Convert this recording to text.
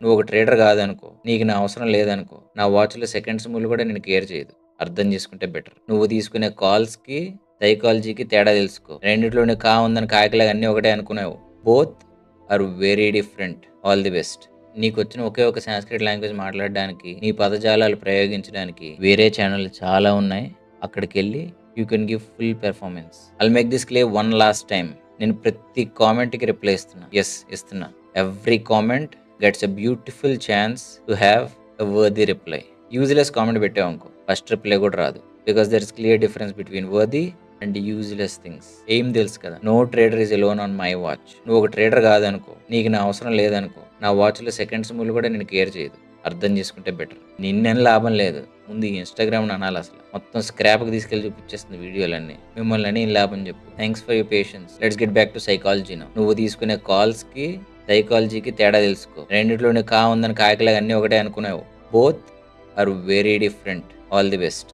నువ్వు ఒక ట్రేడర్ కాదనుకో, నీకు నా అవసరం లేదనుకో, నా వాచ్‌లో సెకండ్స్ ముళ్ళు కూడా నిన్ను కేర్ చేయదు. అర్థం చేసుకుంటే బెటర్. నువ్వు తీసుకునే కాల్స్‌కి, సైకాలజీకి తేడా తెలుసుకో. రెండిట్లోనే కా ఉందని కాకిలాగా అన్నీ ఒకటే అనుకున్నావు. Both are very different. All the best. నీకొచ్చిన ఒకే ఒక సాంస్క్రిట్ లాంగ్వేజ్ మాట్లాడడానికి, నీ పదజాలాలు ప్రయోగించడానికి వేరే ఛానెల్‌లు చాలా ఉన్నాయి. అక్కడికెళ్ళి you can give full performance. I'll make this clear one last time. నేను ప్రతి కామెంట్‌కి రిప్లై ఇస్తున్నా. యెస్, ఇస్తున్నా. Every comment gets a beautiful chance to have a worthy reply. Useless comment పెట్టావనుకో, ఫస్ట్ రిప్లై కూడా రాదు. Because there is clear difference between worthy and useless things. ఏం తెలుసు కదా, no trader is alone on my watch. నువ్వు ఒక trader కాదనుకో, నీకు నా అవసరం లేదనుకో, నా వాచ్‌లో సెకండ్స్ ముళ్ళు కూడా నిన్ను కేర్ చేయదు. అర్థం చేసుకుంటే బెటర్. నిన్నేం లాభం లేదు. ముందు ఈ ఇన్‌స్టాగ్రామ్‌ని అనాలి అసలు. మొత్తం స్క్రాప్‌కి తీసుకెళ్ళి చూపించేస్తుంది వీడియోలన్నీ. మిమ్మల్ని అని ఏం లాభం చెప్పు. Thanks for your patience. Let's get back to psychology now. నువ్వు తీసుకునే కాల్స్‌కి, సైకాలజీకి తేడా తెలుసుకో. రెండిట్లోనే కా ఉందని కాకిలాగా అన్నీ ఒకటే అనుకున్నావు. Both are very different. All the best.